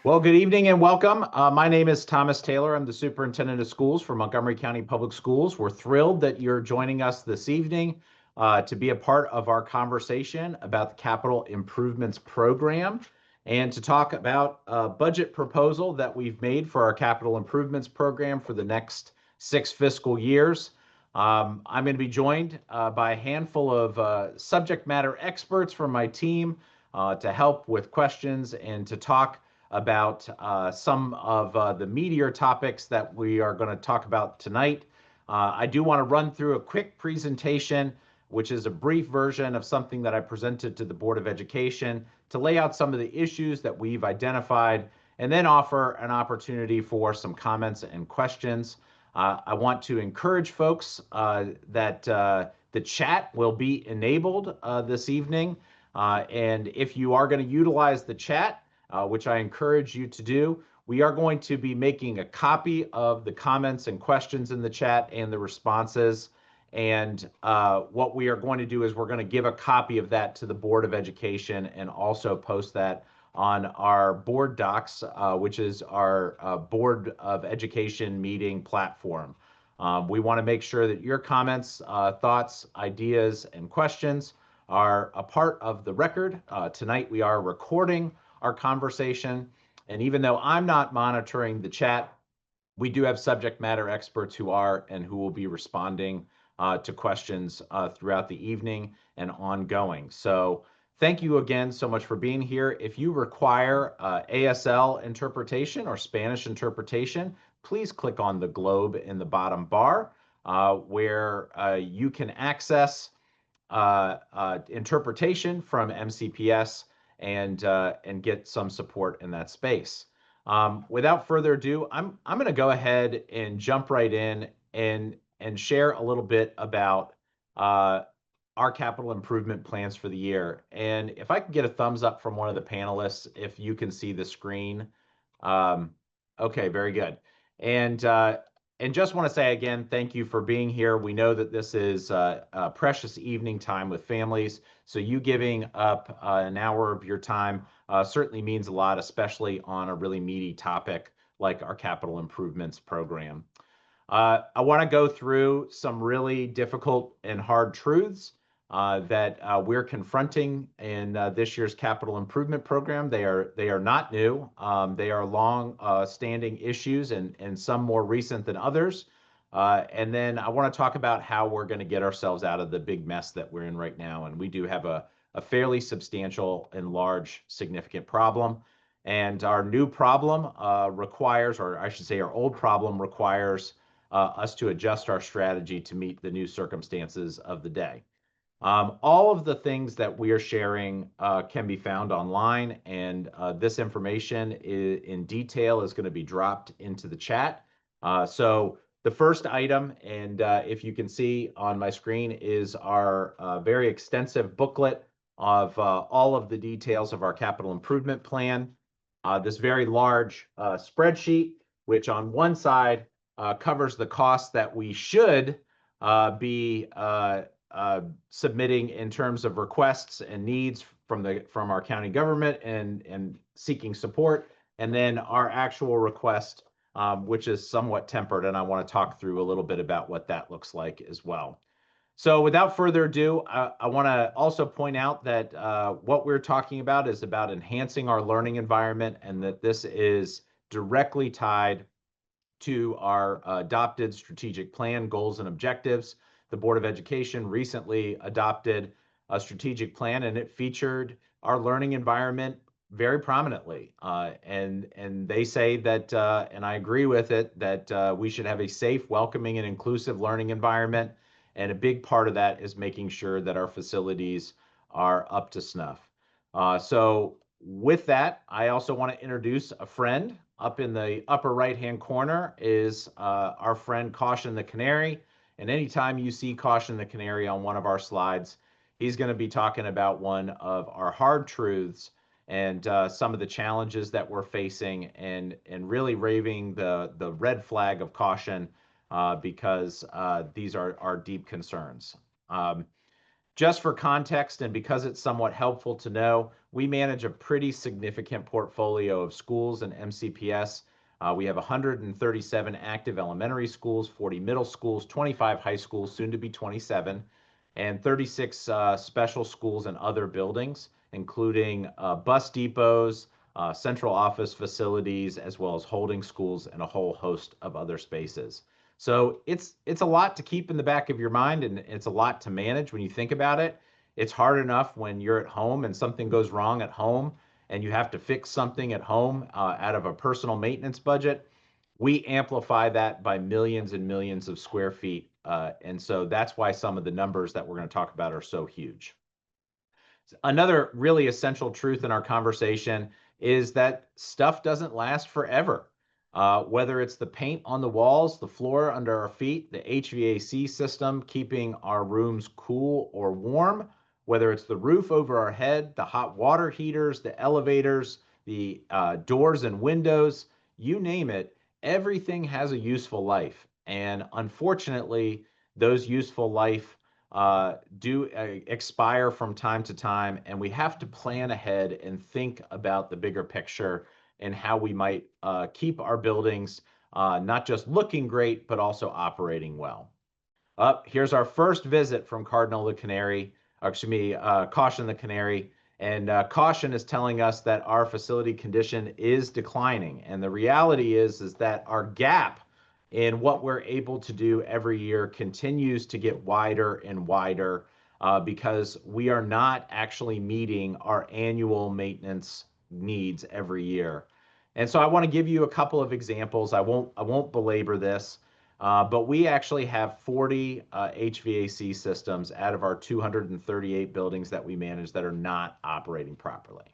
Well, good evening and welcome. My name is Thomas Taylor. I'm the Superintendent of Schools for Montgomery County Public Schools. We're thrilled that you're joining us this evening to be a part of our conversation about the Capital Improvements Program and to talk about a budget proposal that we've made for our Capital Improvements Program for the next 6 fiscal years. I'm going to be joined by a handful of subject matter experts from my team to help with questions and to talk about some of the meatier topics that we are going to talk about tonight. I do want to run through a quick presentation, which is a brief version of something that I presented to the Board of Education to lay out some of the issues that we've identified and then offer an opportunity for some comments and questions. I want to encourage folks that the chat will be enabled this evening. And if you are going to utilize the chat, which I encourage you to do, we are going to be making a copy of the comments and questions in the chat and the responses. And what we are going to do is we're going to give a copy of that to the Board of Education and also post that on our board docs, which is our Board of Education meeting platform. We want to make sure that your comments, thoughts, ideas, and questions are a part of the record. Tonight we are recording our conversation, and even though I'm not monitoring the chat, we do have subject matter experts who are and who will be responding to questions throughout the evening and ongoing. So thank you again so much for being here. If you require ASL interpretation or Spanish interpretation, please click on the globe in the bottom bar where you can access interpretation from MCPS and get some support in that space. Without further ado, I'm going to go ahead and jump right in and share a little bit about our capital improvement plans for the year. And if I can get a thumbs up from one of the panelists, if you can see the screen. Okay, very good. And just want to say again, thank you for being here. We know that this is a precious evening time with families, so you giving up an hour of your time certainly means a lot, especially on a really meaty topic like our capital improvements program. I want to go through some really difficult and hard truths that we're confronting in this year's capital improvement program. They are not new. They are long-standing issues and some more recent than others. And then I want to talk about how we're going to get ourselves out of the big mess that we're in right now. And we do have a fairly substantial and large, significant problem. And our new problem requires, or I should say our old problem requires us to adjust our strategy to meet the new circumstances of the day. All of the things that we are sharing can be found online, and this information in detail is going to be dropped into the chat. So the first item, and if you can see on my screen, is our very extensive booklet of all of the details of our capital improvement plan. This very large spreadsheet, which on one side covers the costs that we should be submitting in terms of requests and needs from our county government and seeking support, and then our actual request, which is somewhat tempered, and I want to talk through a little bit about what that looks like as well. So without further ado, I want to also point out that what we're talking about is about enhancing our learning environment, and that this is directly tied to our adopted strategic plan, goals, and objectives. The Board of Education recently adopted a strategic plan, and it featured our learning environment very prominently. And they say that, and I agree with it, that we should have a safe, welcoming, and inclusive learning environment. And a big part of that is making sure that our facilities are up to snuff. So with that, I also want to introduce a friend. Up in the upper right-hand corner is our friend Caution the Canary. And anytime you see Caution the Canary on one of our slides, he's going to be talking about one of our hard truths and some of the challenges that we're facing, and really raving the red flag of caution because these are our deep concerns. Just for context, and because it's somewhat helpful to know, we manage a pretty significant portfolio of schools and MCPS. We have 137 active elementary schools, 40 middle schools, 25 high schools, soon to be 27, and 36 special schools and other buildings, including bus depots, central office facilities, as well as holding schools and a whole host of other spaces. So it's a lot to keep in the back of your mind, and it's a lot to manage when you think about it. It's hard enough when you're at home and something goes wrong at home and you have to fix something at home out of a personal maintenance budget. We amplify that by millions and millions of square feet. And so that's why some of the numbers that we're going to talk about are so huge. Another really essential truth in our conversation is that stuff doesn't last forever. Whether it's the paint on the walls, the floor under our feet, the HVAC system keeping our rooms cool or warm, whether it's the roof over our head, the hot water heaters, the elevators, the doors and windows, you name it, everything has a useful life. And unfortunately, those useful life do expire from time to time, and we have to plan ahead and think about the bigger picture and how we might keep our buildings not just looking great, but also operating well. Here's our first visit from Cardinal the Canary, or excuse me, Caution the Canary. And Caution is telling us that our facility condition is declining. And the reality is that our gap in what we're able to do every year continues to get wider and wider because we are not actually meeting our annual maintenance needs every year. And so I want to give you a couple of examples. I won't belabor this. But we actually have 40 HVAC systems out of our 238 buildings that we manage that are not operating properly.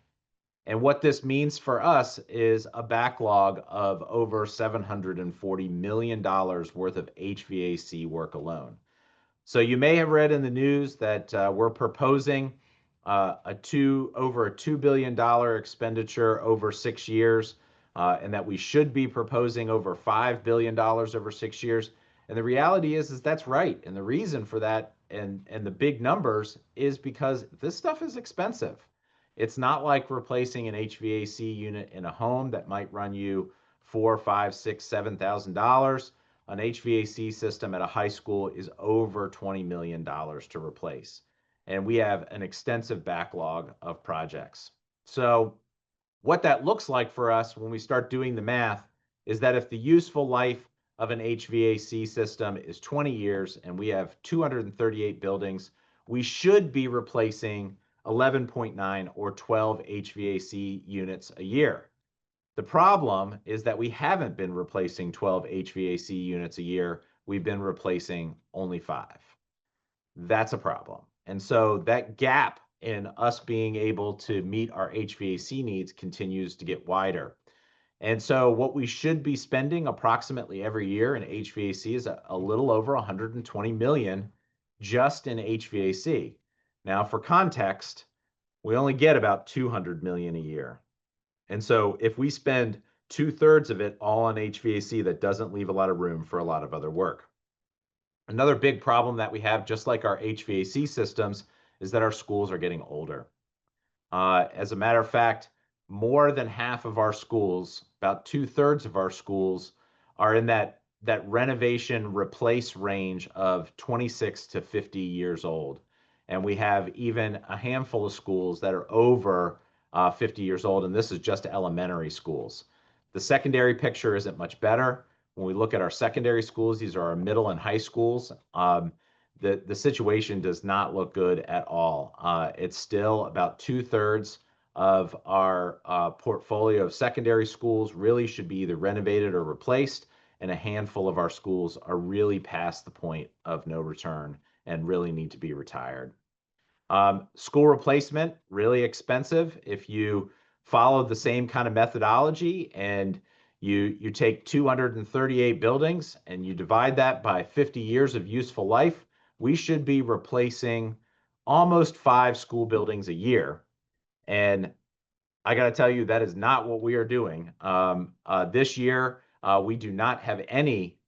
And what this means for us is a backlog of over $740 million worth of HVAC work alone. So you may have read in the news that we're proposing over a $2 billion expenditure over 6 years, and that we should be proposing over $5 billion over 6 years. And the reality is that's right. And the reason for that and the big numbers is because this stuff is expensive. It's not like replacing an HVAC unit in a home that might run you $4, $5, $6, $7,000. An HVAC system at a high school is over $20 million to replace. And we have an extensive backlog of projects. So what that looks like for us when we start doing the math is that if the useful life of an HVAC system is 20 years and we have 238 buildings, we should be replacing 11.9 or 12 HVAC units a year. The problem is that we haven't been replacing 12 HVAC units a year. We've been replacing only 5. That's a problem. And so that gap in us being able to meet our HVAC needs continues to get wider. And so what we should be spending approximately every year in HVAC is a little over 120 million just in HVAC. Now, for context, we only get about 200 million a year. And so if we spend 2/3 of it all on HVAC, that doesn't leave a lot of room for a lot of other work. Another big problem that we have, just like our HVAC systems, is that our schools are getting older. As a matter of fact, more than half of our schools, about 2/3 of our schools, are in that renovation replace range of 26 to 50 years old. And we have even a handful of schools that are over 50 years old, and this is just elementary schools. The secondary picture isn't much better. When we look at our secondary schools, these are our middle and high schools. The situation does not look good at all. It's still about 2/3 of our portfolio of secondary schools really should be either renovated or replaced, and a handful of our schools are really past the point of no return and really need to be retired. School replacement, really expensive. If you follow the same kind of methodology and you take 238 buildings and you divide that by 50 years of useful life, we should be replacing almost 5 school buildings a year. And I got to tell you, that is not what we are doing. This year, we do not have any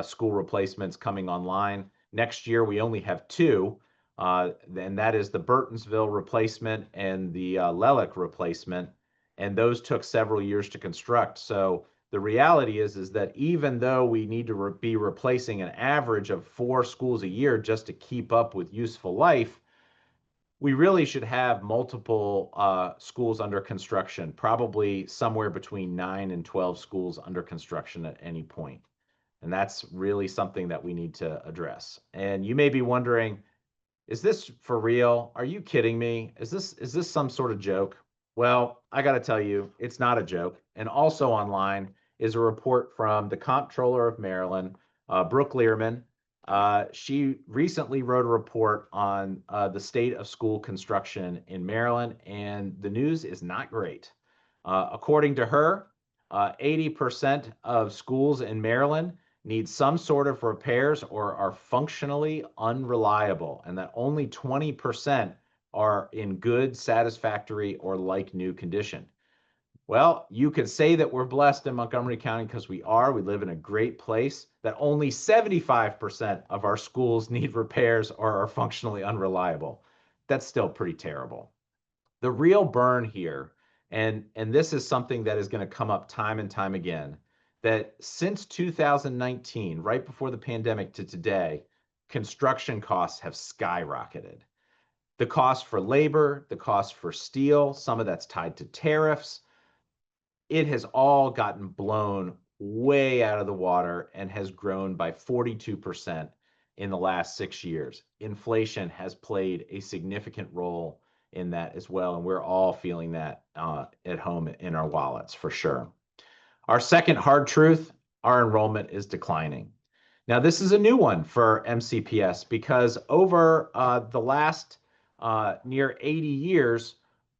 school replacements coming online. Next year, we only have 2. and that is the Burtonsville replacement and the Lelick replacement, and those took several years to construct. So the reality is that even though we need to be replacing an average of 4 schools a year just to keep up with useful life, we really should have multiple schools under construction, probably somewhere between 9 and 12 schools under construction at any point. And that's really something that we need to address. And you may be wondering, is this for real? Are you kidding me? Is this some sort of joke? Well, I got to tell you, it's not a joke. And also online is a report from the Comptroller of Maryland, Brooke Learman. She recently wrote a report on the state of school construction in Maryland, and the news is not great. According to her, 80% of schools in Maryland need some sort of repairs or are functionally unreliable, and that only 20% are in good, satisfactory, or like new condition. Well, you could say that we're blessed in Montgomery County because we are. We live in a great place, that only 75% of our schools need repairs or are functionally unreliable. That's still pretty terrible. The real burn here, and this is something that is going to come up time and time again, that since 2019, right before the pandemic to today, construction costs have skyrocketed. The cost for labor, the cost for steel, some of that's tied to tariffs, it has all gotten blown way out of the water and has grown by 42% in the last 6 years. Inflation has played a significant role in that as well, and we're all feeling that at home in our wallets for sure. Our second hard truth, our enrollment is declining. Now, this is a new one for MCPS because over the last near 80 years,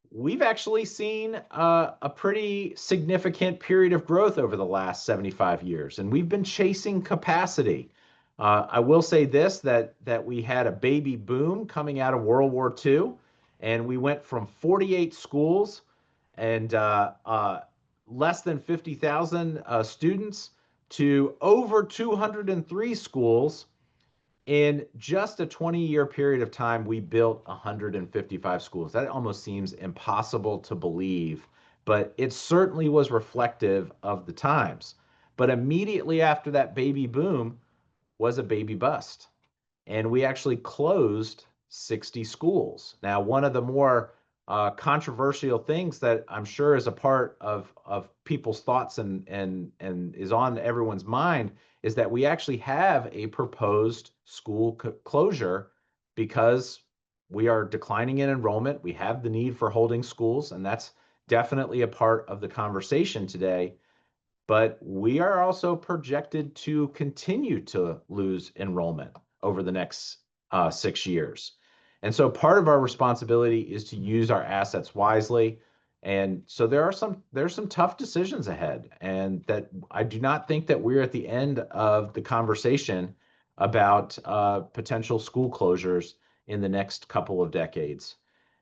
we've actually seen a pretty significant period of growth over the last 75 years, and we've been chasing capacity. I will say this, that we had a baby boom coming out of World War II, and we went from 48 schools and less than 50,000 students to over 203 schools. In just a 20-year period of time, we built 155 schools. That almost seems impossible to believe, but it certainly was reflective of the times. But immediately after that baby boom was a baby bust, and we actually closed 60 schools. Now, one of the more controversial things that I'm sure is a part of people's thoughts and is on everyone's mind is that we actually have a proposed school closure because we are declining in enrollment. We have the need for holding schools, and that's definitely a part of the conversation today. But we are also projected to continue to lose enrollment over the next 6 years. And so part of our responsibility is to use our assets wisely. And so there's some tough decisions ahead, and that I do not think that we're at the end of the conversation about potential school closures in the next couple of decades.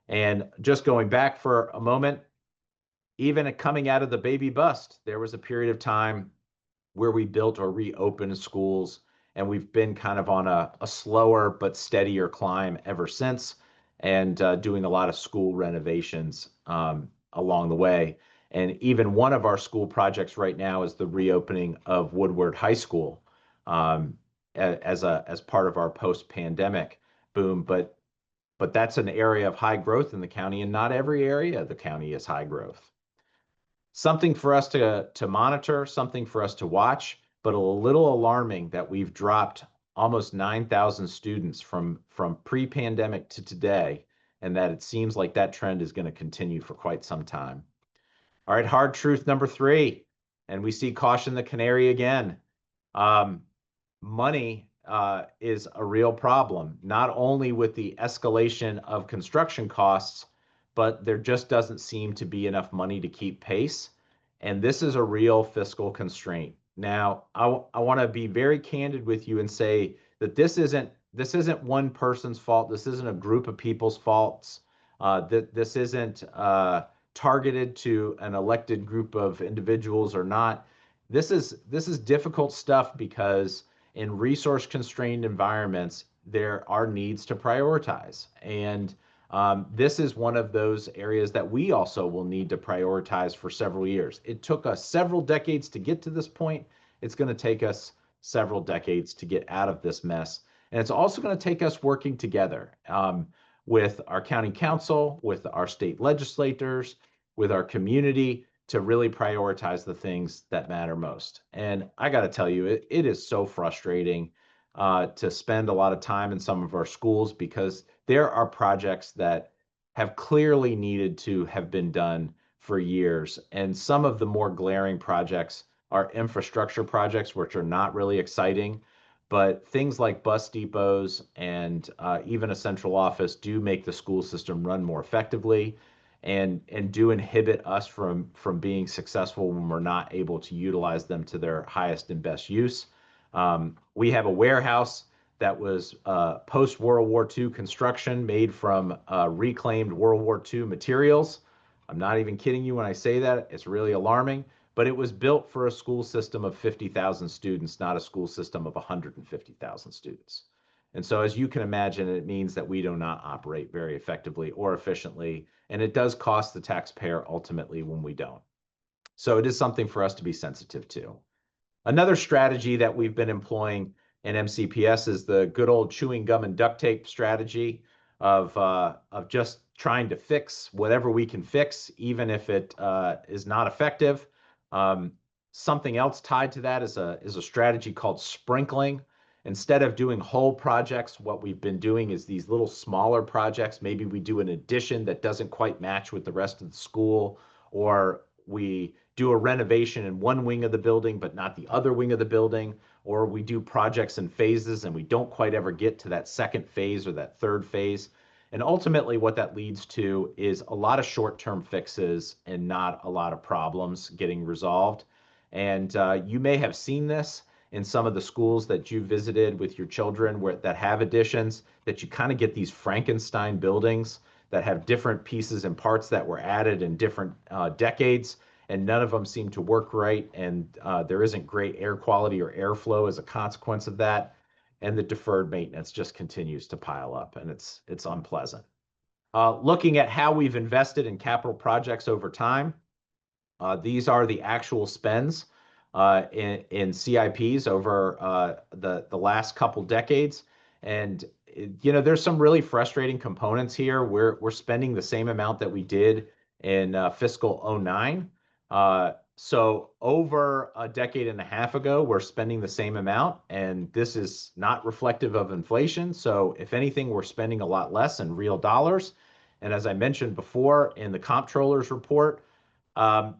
And just going back for a moment, even coming out of the baby bust, there was a period of time where we built or reopened schools, and we've been kind of on a slower but steadier climb ever since, and doing a lot of school renovations along the way. And even one of our school projects right now is the reopening of Woodward High School as part of our post-pandemic boom. But that's an area of high growth in the county, and not every area of the county is high growth. Something for us to monitor, something for us to watch, but a little alarming that we've dropped almost 9,000 students from pre-pandemic to today, and that it seems like that trend is going to continue for quite some time. All right, hard truth number 3, and we see caution the canary again. Money is a real problem, not only with the escalation of construction costs, but there just doesn't seem to be enough money to keep pace. And this is a real fiscal constraint. Now, I want to be very candid with you and say that this isn't one person's fault. This isn't a group of people's faults. This isn't targeted to an elected group of individuals or not. This is difficult stuff because in resource constrained environments, there are needs to prioritize. And this is one of those areas that we also will need to prioritize for several years. It took us several decades to get to this point. It's going to take us several decades to get out of this mess. And it's also going to take us working together with our county council, with our state legislators, with our community to really prioritize the things that matter most. And I got to tell you, it is so frustrating to spend a lot of time in some of our schools because there are projects that have clearly needed to have been done for years. And some of the more glaring projects are infrastructure projects, which are not really exciting. But things like bus depots and even a central office do make the school system run more effectively and do inhibit us from being successful when we're not able to utilize them to their highest and best use. We have a warehouse that was post World War II construction made from reclaimed World War II materials. I'm not even kidding you when I say that. It's really alarming, but it was built for a school system of 50,000 students, not a school system of 150,000 students. And so, as you can imagine, it means that we do not operate very effectively or efficiently, and it does cost the taxpayer ultimately when we don't. So, it is something for us to be sensitive to. Another strategy that we've been employing in MCPS is the good old chewing gum and duct tape strategy of just trying to fix whatever we can fix, even if it is not effective. Something else tied to that is a strategy called sprinkling. Instead of doing whole projects, what we've been doing is these little smaller projects. Maybe we do an addition that doesn't quite match with the rest of the school, or we do a renovation in one wing of the building, but not the other wing of the building, or we do projects in phases and we don't quite ever get to that second phase or that third phase. And ultimately, what that leads to is a lot of short-term fixes and not a lot of problems getting resolved. And you may have seen this in some of the schools that you visited with your children that have additions, that you kind of get these Frankenstein buildings that have different pieces and parts that were added in different decades, and none of them seem to work right. And there isn't great air quality or airflow as a consequence of that. And the deferred maintenance just continues to pile up, and it's unpleasant. Looking at how we've invested in capital projects over time, these are the actual spends in CIPs over the last couple decades. And there's some really frustrating components here. We're spending the same amount that we did in fiscal '09. So over a decade and a half ago, we're spending the same amount, and this is not reflective of inflation. So if anything, we're spending a lot less in real dollars. And as I mentioned before in the comptroller's report, um,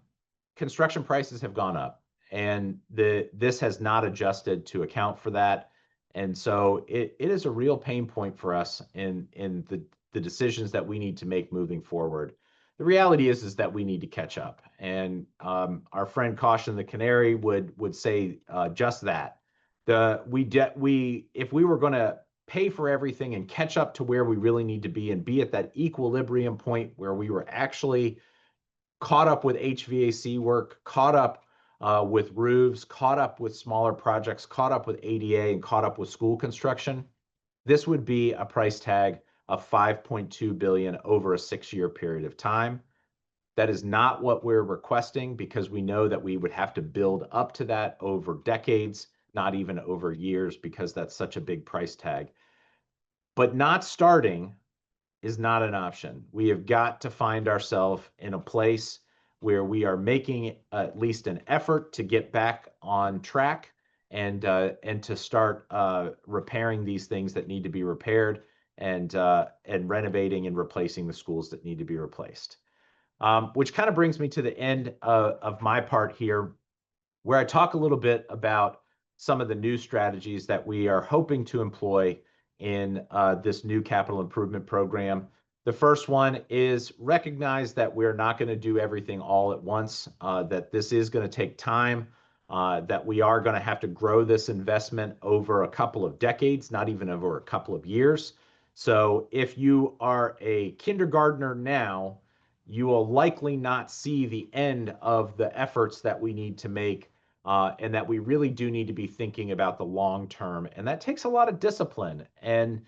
construction prices have gone up, and this has not adjusted to account for that. And so it is a real pain point for us in the decisions that we need to make moving forward. The reality is that we need to catch up, and our friend Caution the Canary would say just that. If we were going to pay for everything and catch up to where we really need to be and be at that equilibrium point where we were actually caught up with HVAC work, caught up with roofs, caught up with smaller projects, caught up with ADA, and caught up with school construction, this would be a price tag of $5.2 billion over a 6-year period of time. That is not what we're requesting, because we know that we would have to build up to that over decades, not even over years, because that's such a big price tag. But not starting is not an option. We have got to find ourselves in a place where we are making at least an effort to get back on track and to start repairing these things that need to be repaired, and renovating and replacing the schools that need to be replaced. Which kind of brings me to the end of my part here, where I talk a little bit about some of the new strategies that we are hoping to employ in this new capital improvement program. The first one is recognize that we're not going to do everything all at once, that this is going to take time, that we are going to have to grow this investment over a couple of decades, not even over a couple of years. So if you are a kindergartner now, you will likely not see the end of the efforts that we need to make and that we really do need to be thinking about the long term. And that takes a lot of discipline. And,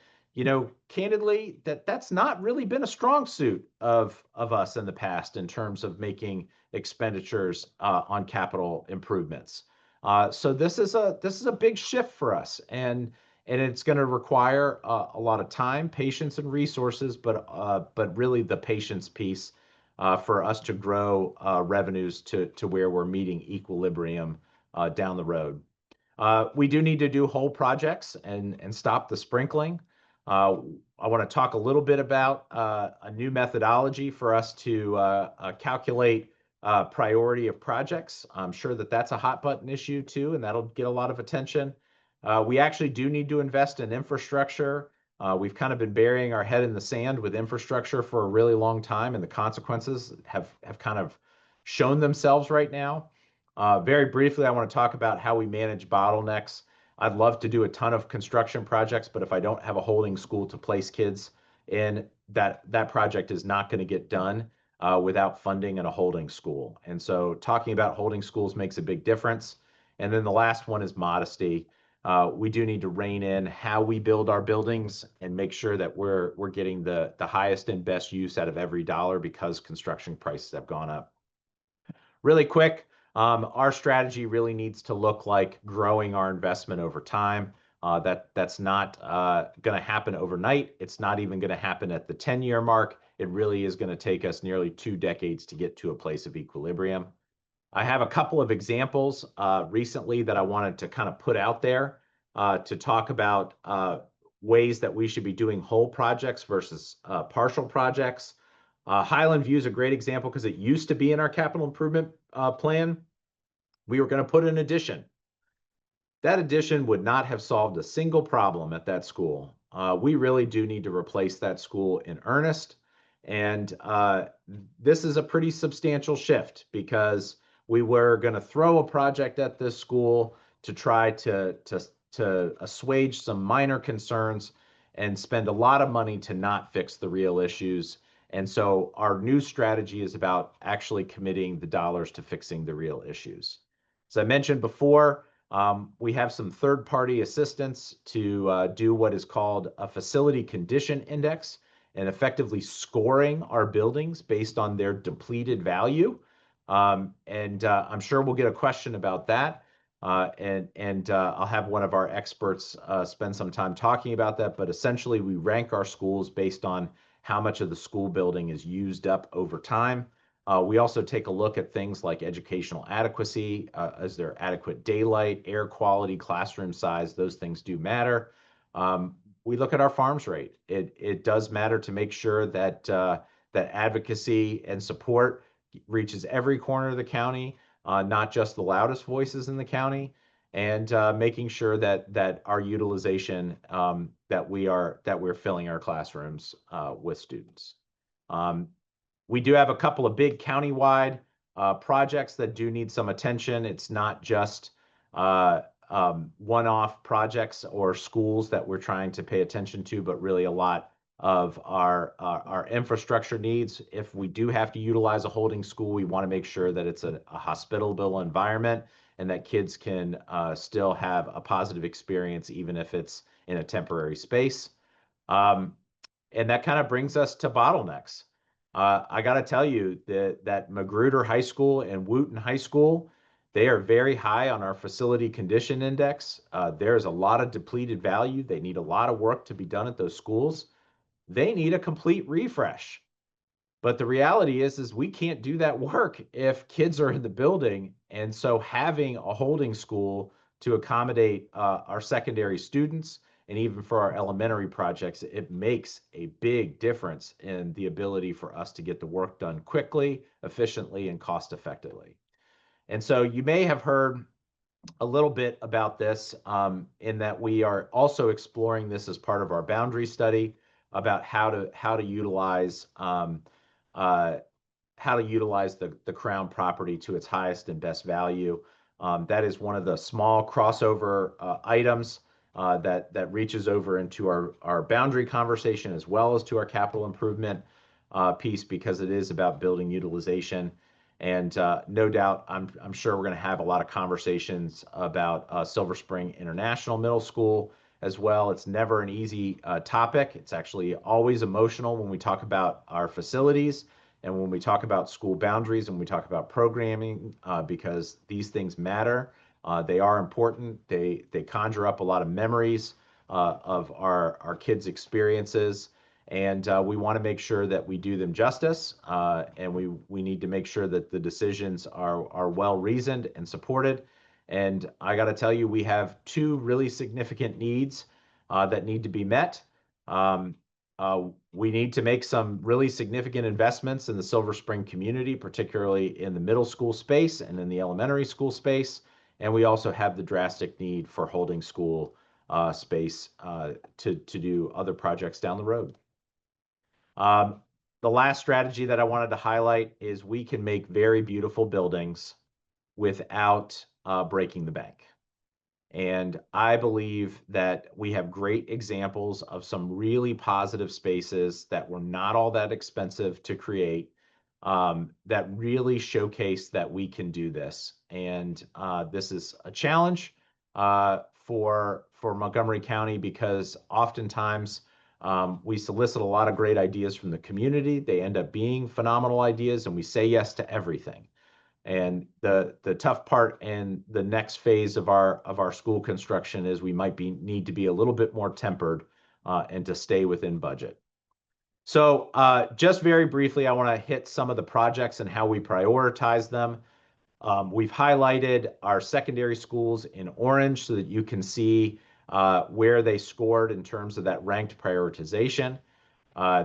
candidly, that's not really been a strong suit of us in the past in terms of making expenditures on capital improvements. So this is a big shift for us, and it's going to require a lot of time, patience, and resources, but really the patience piece for us to grow revenues to where we're meeting equilibrium down the road. We do need to do whole projects and stop the sprinkling. Uh, I want to talk a little bit about a new methodology for us to calculate priority of projects. I'm sure that that's a hot button issue too, and that'll get a lot of attention. We actually do need to invest in infrastructure. We've kind of been burying our head in the sand with infrastructure for a really long time, and the consequences have kind of shown themselves right now. Very briefly, I want to talk about how we manage bottlenecks. I'd love to do a ton of construction projects, but if I don't have a holding school to place kids in, that project is not going to get done without funding and a holding school. And so talking about holding schools makes a big difference. And then the last one is modesty. We do need to rein in how we build our buildings and make sure that we're getting the highest and best use out of every dollar because construction prices have gone up. Really quick, our strategy really needs to look like growing our investment over time. That's not going to happen overnight. It's not even going to happen at the 10-year mark. It really is going to take us nearly 2 decades to get to a place of equilibrium. I have a couple of examples recently that I wanted to kind of put out there to talk about ways that we should be doing whole projects versus partial projects. Highland View is a great example because it used to be in our capital improvement plan. We were going to put an addition. That addition would not have solved a single problem at that school. We really do need to replace that school in earnest. And this is a pretty substantial shift because we were going to throw a project at this school to try to assuage some minor concerns and spend a lot of money to not fix the real issues. And so our new strategy is about actually committing the dollars to fixing the real issues. As I mentioned before, we have some third-party assistance to do what is called a facility condition index and effectively scoring our buildings based on their depleted value. And I'm sure we'll get a question about that. And I'll have one of our experts spend some time talking about that. But essentially, we rank our schools based on how much of the school building is used up over time. We also take a look at things like educational adequacy. Is there adequate daylight, air quality, classroom size? Those things do matter. We look at our farms rate. It does matter to make sure that that advocacy and support reaches every corner of the county, not just the loudest voices in the county, and making sure that our utilization that we're filling our classrooms with students. We do have a couple of big countywide projects that do need some attention. It's not just one-off projects or schools that we're trying to pay attention to, but really a lot of our infrastructure needs. If we do have to utilize a holding school, we want to make sure that it's a hospitable environment and that kids can still have a positive experience, even if it's in a temporary space. And that kind of brings us to bottlenecks. I got to tell you that Magruder High School and Wooten High School, they are very high on our facility condition index. There's a lot of depleted value. They need a lot of work to be done at those schools. They need a complete refresh. But the reality is we can't do that work if kids are in the building. And so having a holding school to accommodate our secondary students and even for our elementary projects, it makes a big difference in the ability for us to get the work done quickly, efficiently, and cost effectively. And so you may have heard a little bit about this in that we are also exploring this as part of our boundary study about how to utilize the Crown property to its highest and best value. That is one of the small crossover items that reaches over into our boundary conversation as well as to our capital improvement piece because it is about building utilization. And no doubt, I'm sure we're going to have a lot of conversations about Silver Spring International Middle School as well. It's never an easy topic. It's actually always emotional when we talk about our facilities and when we talk about school boundaries and we talk about programming, because these things matter. They are important. They conjure up a lot of memories of our kids' experiences, and we want to make sure that we do them justice, and we need to make sure that the decisions are well reasoned and supported. And I got to tell you, we have two really significant needs that need to be met. Um, we need to make some really significant investments in the Silver Spring community, particularly in the middle school space and in the elementary school space. And we also have the drastic need for holding school space to do other projects down the road. Um, the last strategy that I wanted to highlight is we can make very beautiful buildings without breaking the bank. And I believe that we have great examples of some really positive spaces that were not all that expensive to create, that really showcase that we can do this. And this is a challenge for Montgomery County, because oftentimes we solicit a lot of great ideas from the community. They end up being phenomenal ideas, and we say yes to everything. And the tough part in the next phase of our school construction is we might need to be a little bit more tempered and to stay within budget. So just very briefly, I want to hit some of the projects and how we prioritize them. We've highlighted our secondary schools in orange so that you can see where they scored in terms of that ranked prioritization.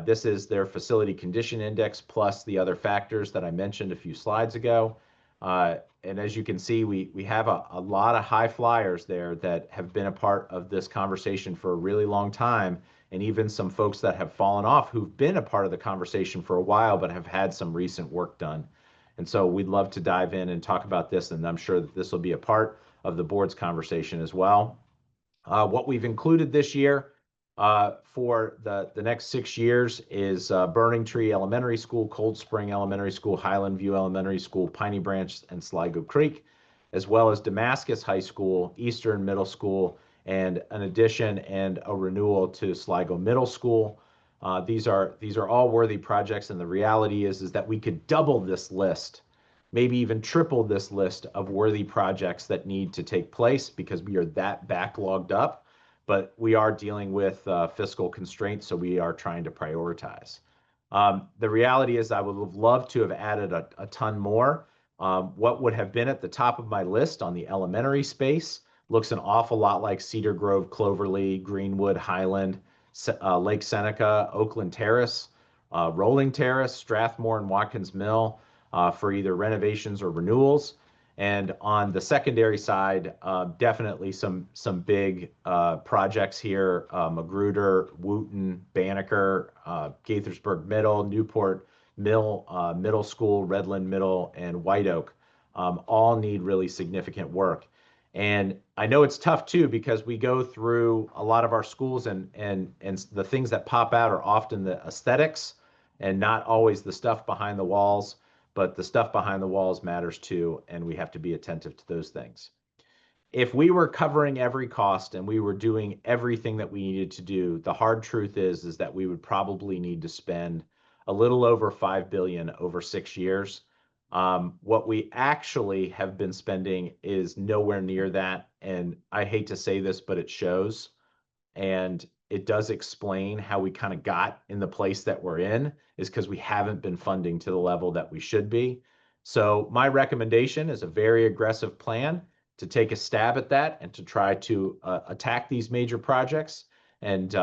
This is their facility condition index plus the other factors that I mentioned a few slides ago. And as you can see, we have a lot of high flyers there that have been a part of this conversation for a really long time, and even some folks that have fallen off who've been a part of the conversation for a while but have had some recent work done. And so we'd love to dive in and talk about this, and I'm sure that this will be a part of the board's conversation as well. What we've included this year for the next 6 years is Burning Tree Elementary School, Cold Spring Elementary School, Highland View Elementary School, Piney Branch, and Sligo Creek, as well as Damascus High School, Eastern Middle School, and an addition and a renewal to Sligo Middle School. These are all worthy projects, and the reality is that we could double this list, maybe even triple this list of worthy projects that need to take place because we are that backlogged up, but we are dealing with fiscal constraints, so we are trying to prioritize. The reality is I would have loved to have added a ton more. What would have been at the top of my list on the elementary space looks an awful lot like Cedar Grove, Cloverly, Greenwood, Highland, Lake Seneca, Oakland Terrace, Rolling Terrace, Strathmore, and Watkins Mill for either renovations or renewals. And on the secondary side, definitely some big projects here: Magruder, Wooten, Banneker, Gaithersburg Middle, Newport Middle School, Redland Middle, and White Oak all need really significant work. And I know it's tough too, because we go through a lot of our schools, and the things that pop out are often the aesthetics and not always the stuff behind the walls. But the stuff behind the walls matters too, and we have to be attentive to those things. If we were covering every cost and we were doing everything that we needed to do, the hard truth is that we would probably need to spend a little over $5 billion over 6 years. What we actually have been spending is nowhere near that, and I hate to say this, but it shows. And it does explain how we kind of got in the place that we're in, is because we haven't been funding to the level that we should be. So my recommendation is a very aggressive plan to take a stab at that and to try to attack these major projects and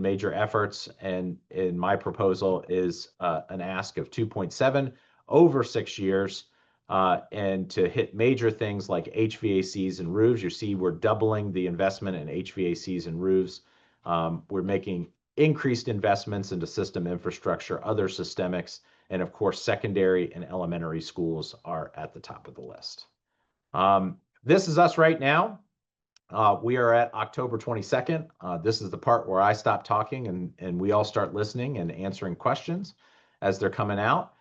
major efforts. And in my proposal is an ask of 2.7 over 6 years. And to hit major things like HVACs and roofs. You see, we're doubling the investment in HVACs and roofs. We're making increased investments into system infrastructure, other systemics, and of course, secondary and elementary schools are at the top of the list. This is us right now. We are at October 22nd. This is the part where I stop talking and we all start listening and answering questions as they're coming out.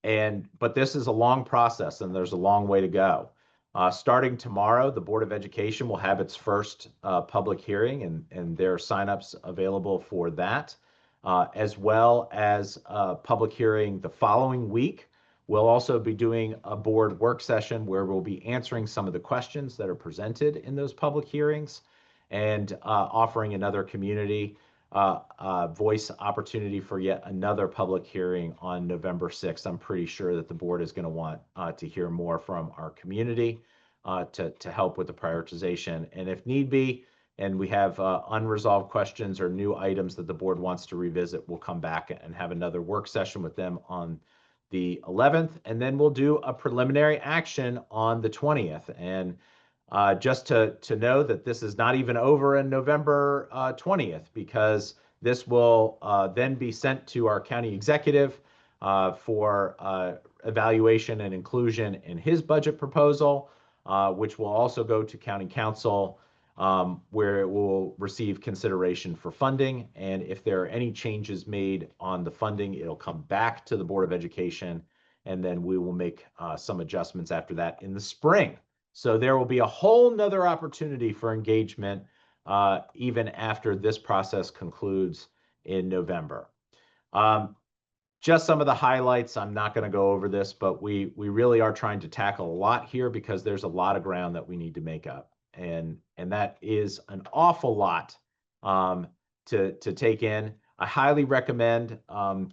But this is a long process, and there's a long way to go. Starting tomorrow, the Board of Education will have its first public hearing, and there are signups available for that, as well as a public hearing the following week. We'll also be doing a board work session where we'll be answering some of the questions that are presented in those public hearings and offering another community voice opportunity for yet another public hearing on November 6th. I'm pretty sure that the board is going to want to hear more from our community to help with the prioritization. And if need be, and we have unresolved questions or new items that the board wants to revisit, we'll come back and have another work session with them on the 11th. And then we'll do a preliminary action on the 20th. And just to know that this is not even over in November 20th, because this will then be sent to our county executive for evaluation and inclusion in his budget proposal, which will also go to county council, where it will receive consideration for funding. And if there are any changes made on the funding, it'll come back to the Board of Education, and then we will make some adjustments after that in the spring. So there will be a whole nother opportunity for engagement even after this process concludes in November. Just some of the highlights. I'm not going to go over this, but we really are trying to tackle a lot here because there's a lot of ground that we need to make up, and that is an awful lot to take in. I highly recommend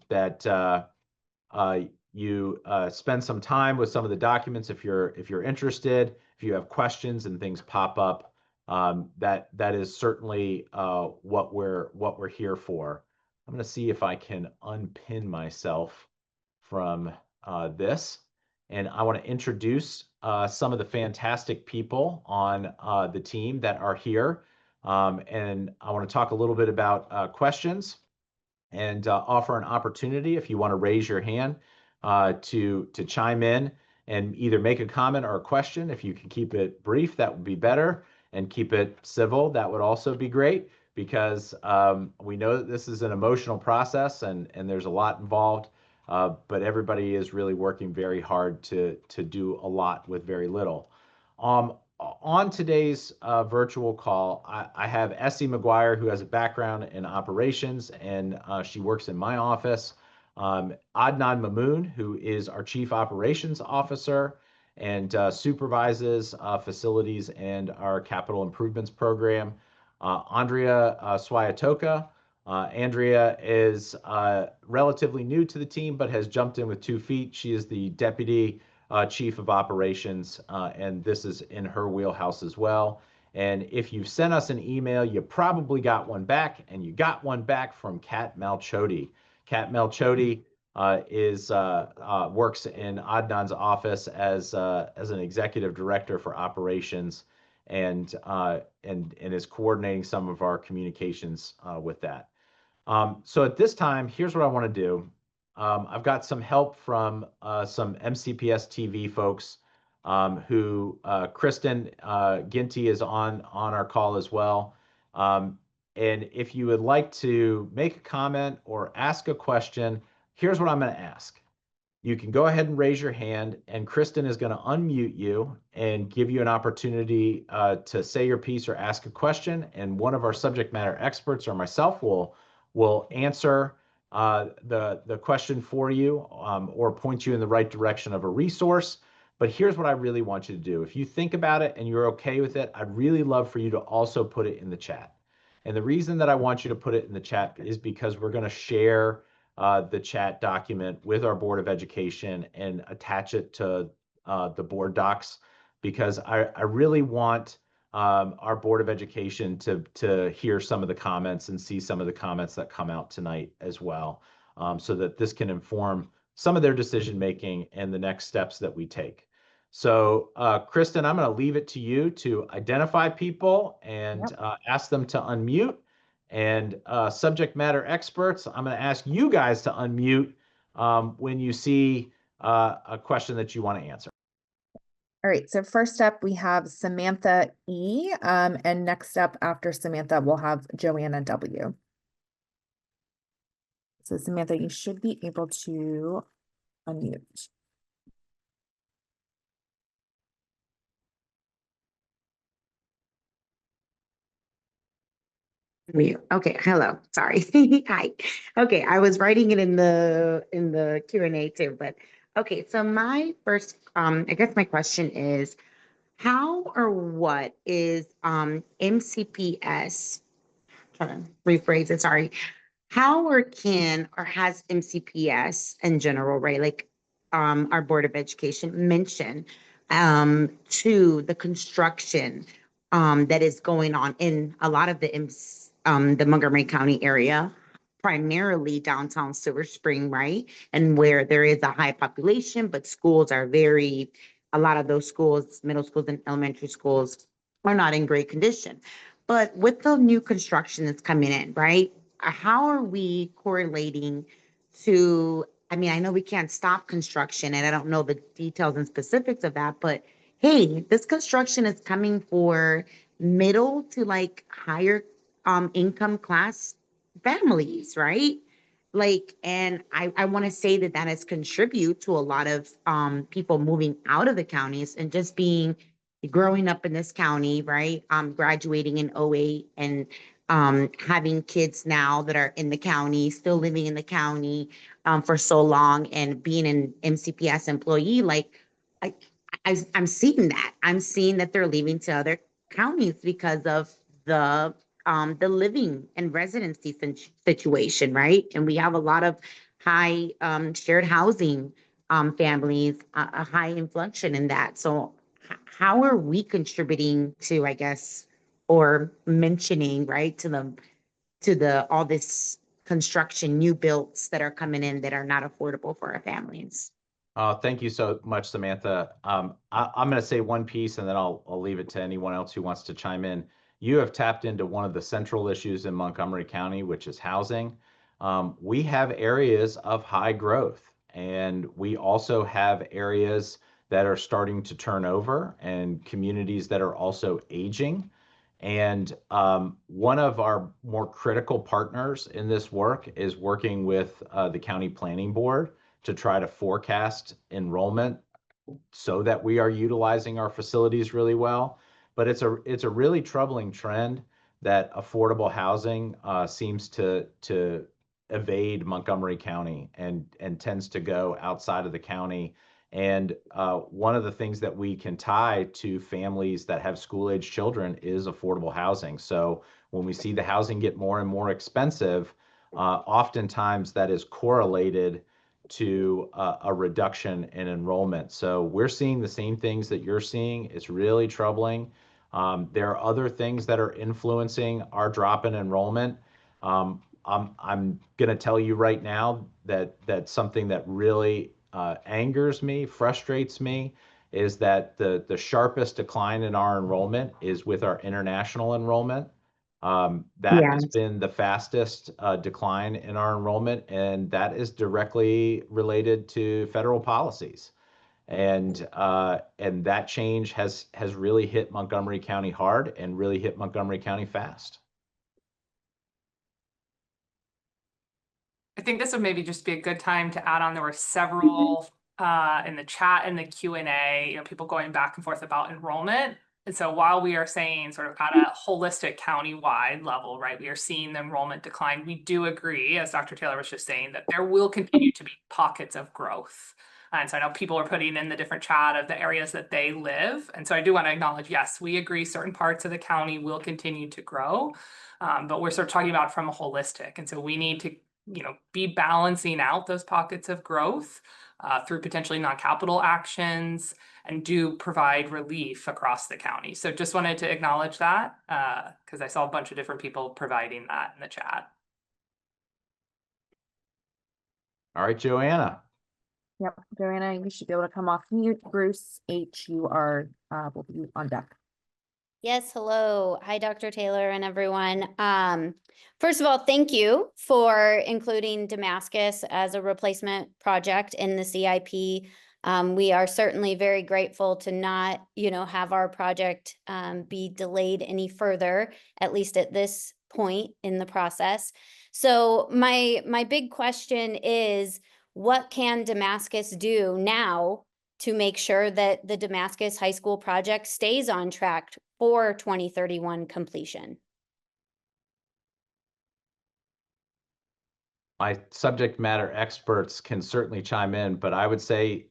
that you spend some time with some of the documents if you're interested. If you have questions and things pop up, that is certainly what we're here for. I'm going to see if I can unpin myself from this, and I want to introduce some of the fantastic people on the team that are here, and I want to talk a little bit about questions and offer an opportunity if you want to raise your hand to chime in and either make a comment or a question. If you can keep it brief, that would be better, and keep it civil, that would also be great, because we know that this is an emotional process and there's a lot involved, but everybody is really working very hard to do a lot with very little. On today's virtual call, I have Essie McGuire, who has a background in operations, and she works in my office. Adnan Mamoon, who is our Chief Operations Officer and supervises facilities and our capital improvements program. Andrea Swiatoka. Andrea is relatively new to the team, but has jumped in with 2 feet. She is the Deputy Chief of Operations, and this is in her wheelhouse as well. And if you've sent us an email, you probably got one back, and you got one back from Kat Malchody. Kat Malchody works in Adnan's office as an executive director for operations, and is coordinating some of our communications with that. So at this time, here's what I want to do. I've got some help from some MCPS TV folks, who Kristen Ginty is on our call as well. And if you would like to make a comment or ask a question, here's what I'm going to ask. You can go ahead and raise your hand, and Kristen is going to unmute you and give you an opportunity to say your piece or ask a question. And one of our subject matter experts or myself will answer the question for you, or point you in the right direction of a resource. But here's what I really want you to do. If you think about it and you're okay with it, I'd really love for you to also put it in the chat. And the reason that I want you to put it in the chat is because we're going to share the chat document with our Board of Education and attach it to the board docs, because I really want our Board of Education to hear some of the comments and see some of the comments that come out tonight as well, so that this can inform some of their decision making and the next steps that we take. So Kristen, I'm going to leave it to you to identify people and ask them to unmute. And subject matter experts, I'm going to ask you guys to unmute when you see a question that you want to answer. All right, so first up we have Samantha E, and next up after Samantha we'll have Joanna W. So Samantha, you should be able to unmute. Mute. Okay, hello. Sorry. Hi. Okay, I was writing it in the Q&A too, but okay, so my first I guess my question is how or what is MCPS, trying to rephrase it, sorry. How or can or has MCPS in general, right? Like our Board of Education mentioned to the construction that is going on in a lot of the Montgomery County area, primarily downtown Silver Spring, right? And where there is a high population, but schools are a lot of those schools, middle schools and elementary schools are not in great condition. But with the new construction that's coming in, right? How are we correlating to, I mean, I know we can't stop construction and I don't know the details and specifics of that, but hey, this construction is coming for middle to like higher income class families, right? Like, and I want to say that that has contribute to a lot of people moving out of the counties and just growing up in this county, right? Graduating in '08 and having kids now that are in the county, still living in the county for so long and being an MCPS employee, like I, I'm seeing that. I'm seeing that they're leaving to other counties because of the living and residency situation, right? And we have a lot of high shared housing families, a high inflection in that. So how are we contributing to, I guess, or mentioning, right, to the all this construction, new builds that are coming in that are not affordable for our families? Thank you so much, Samantha. I'm going to say one piece and then I'll leave it to anyone else who wants to chime in. You have tapped into one of the central issues in Montgomery County, which is housing. We have areas of high growth, and we also have areas that are starting to turn over and communities that are also aging. And one of our more critical partners in this work is working with the County Planning Board to try to forecast enrollment so that we are utilizing our facilities really well. But it's a really troubling trend that affordable housing seems to evade Montgomery County and tends to go outside of the county. And one of the things that we can tie to families that have school-age children is affordable housing. So when we see the housing get more and more expensive, oftentimes that is correlated to a reduction in enrollment. So we're seeing the same things that you're seeing. It's really troubling. There are other things that are influencing our drop in enrollment. I'm going to tell you right now that something that really angers me, frustrates me, is that the sharpest decline in our enrollment is with our international enrollment. That Yeah. has been the fastest decline in our enrollment, and that is directly related to federal policies. And that change has really hit Montgomery County hard and really hit Montgomery County fast. I think this would maybe just be a good time to add on. There were several in the chat and the Q&A, people going back and forth about enrollment. And so while we are saying sort of at a holistic county-wide level, right, we are seeing the enrollment decline, we do agree, as Dr. Taylor was just saying, that there will continue to be pockets of growth. And so I know people are putting in the different chat of the areas that they live. And so I do want to acknowledge, yes, we agree certain parts of the county will continue to grow, but we're sort of talking about from a holistic. And so we need to be balancing out those pockets of growth through potentially non-capital actions and do provide relief across the county. So just wanted to acknowledge that because I saw a bunch of different people providing that in the chat. All right, Joanna. Yep, Joanna, you should be able to come off mute. Bruce H, you are will be on deck. Yes, hello. Hi, Dr. Taylor and everyone. First of all, thank you for including Damascus as a replacement project in the CIP. We are certainly very grateful to not, have our project be delayed any further, at least at this point in the process. So my big question is, what can Damascus do now to make sure that the Damascus High School project stays on track for 2031 completion? My subject matter experts can certainly chime in, but I would say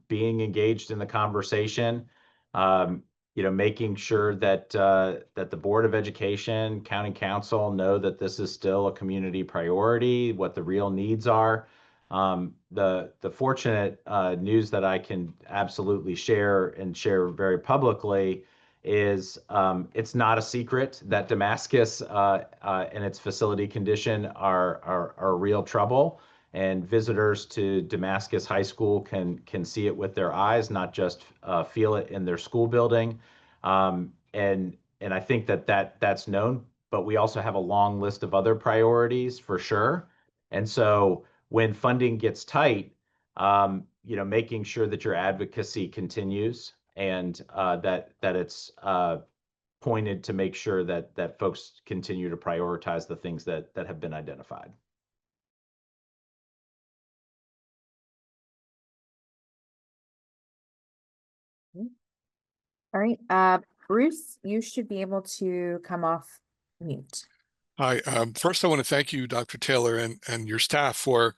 being engaged in the conversation, making sure that that the Board of Education, County Council know that this is still a community priority, what the real needs are. The fortunate news that I can absolutely share and share very publicly is it's not a secret that Damascus and its facility condition are real trouble, and visitors to Damascus High School can see it with their eyes, not just feel it in their school building. And I think that's known, but we also have a long list of other priorities for sure. And so when funding gets tight, making sure that your advocacy continues and that it's pointed to make sure that folks continue to prioritize the things that have been identified. All right, Bruce, you should be able to come off mute. Hi. First, I want to thank you, Dr. Taylor, and your staff for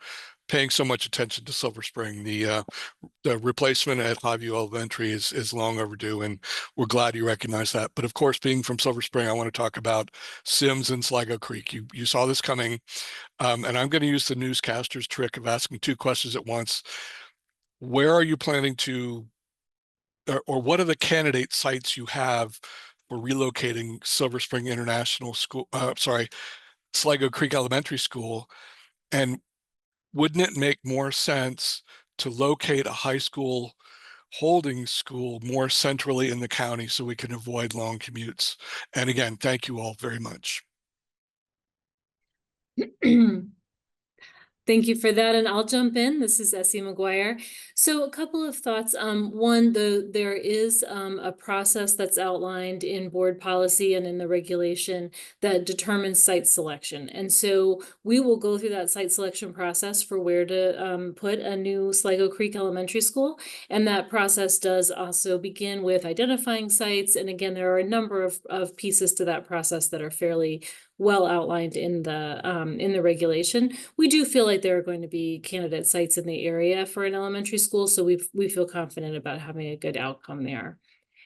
paying so much attention to Silver Spring. The replacement at Highview Elementary is long overdue, and we're glad you recognize that. But of course, being from Silver Spring, I want to talk about Sims and Sligo Creek. You saw this coming, and I'm going to use the newscaster's trick of asking two questions at once. Where are you planning to, or what are the candidate sites you have for relocating Silver Spring International School, Sligo Creek Elementary School? And wouldn't it make more sense to locate a high school holding school more centrally in the county so we can avoid long commutes? And again, thank you all very much. Thank you for that, and I'll jump in. This is Essie McGuire. So a couple of thoughts. One, there is a process that's outlined in board policy and in the regulation that determines site selection. And so we will go through that site selection process for where to put a new Sligo Creek Elementary School. And that process does also begin with identifying sites. And again, there are a number of pieces to that process that are fairly well outlined in the regulation. We do feel like there are going to be candidate sites in the area for an elementary school, so we feel confident about having a good outcome there.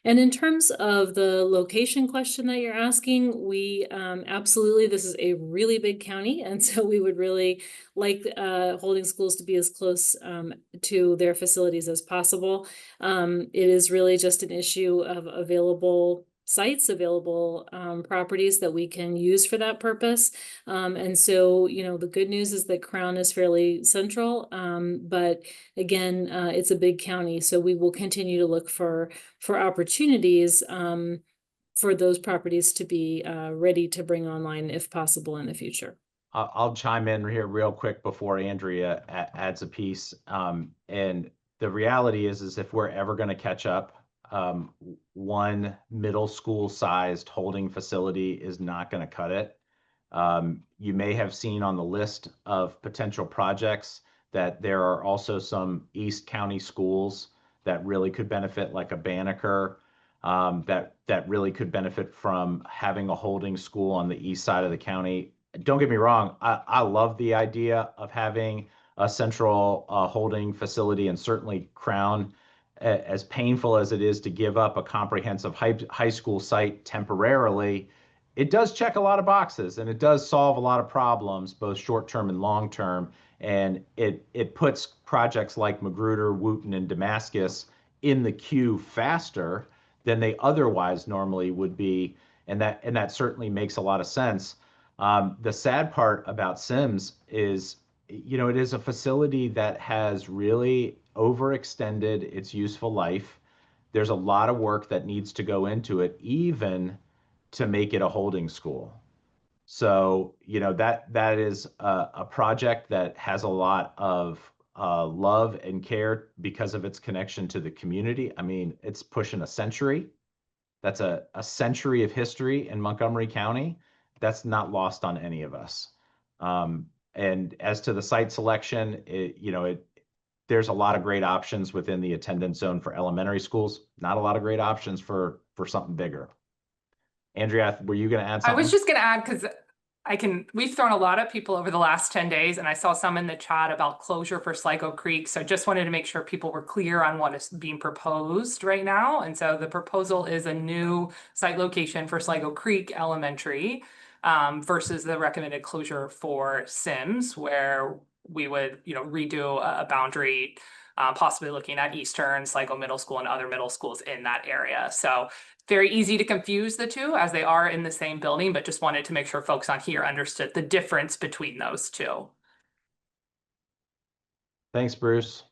And in terms of the location question that you're asking, we absolutely, this is a really big county, and so we would really like holding schools to be as close to their facilities as possible. It is really just an issue of available sites, available properties that we can use for that purpose. And so, the good news is that Crown is fairly central, but again, it's a big county, so we will continue to look for opportunities for those properties to be ready to bring online if possible in the future. I'll chime in here real quick before Andrea adds a piece. And the reality is if we're ever going to catch up, one middle school sized holding facility is not going to cut it. You may have seen on the list of potential projects that there are also some East County schools that really could benefit, like a Banneker, that really could benefit from having a holding school on the east side of the county. Don't get me wrong, I love the idea of having a central holding facility, and certainly Crown, as painful as it is to give up a comprehensive high school site temporarily, it does check a lot of boxes, and it does solve a lot of problems, both short-term and long-term. And it puts projects like Magruder, Wooten, and Damascus in the queue faster than they otherwise normally would be. And that certainly makes a lot of sense. The sad part about Sims is, it is a facility that has really overextended its useful life. There's a lot of work that needs to go into it, even to make it a holding school. So, that is a project that has a lot of love and care because of its connection to the community. I mean, it's pushing a century. That's a century of history in Montgomery County. That's not lost on any of us. And as to the site selection, there's a lot of great options within the attendance zone for elementary schools, not a lot of great options for something bigger. Andrea, were you going to add I something? was just gonna add, because we've thrown a lot at people over the last 10 days, and I saw some in the chat about closure for Sligo Creek. So just wanted to make sure people were clear on what is being proposed right now. And so the proposal is a new site location for Sligo Creek Elementary versus the recommended closure for Sims, where we would, redo a boundary, possibly looking at Eastern, Sligo Middle School, and other middle schools in that area. So very easy to confuse the two as they are in the same building, but just wanted to make sure folks on here understood the difference between those two. Thanks, Bruce.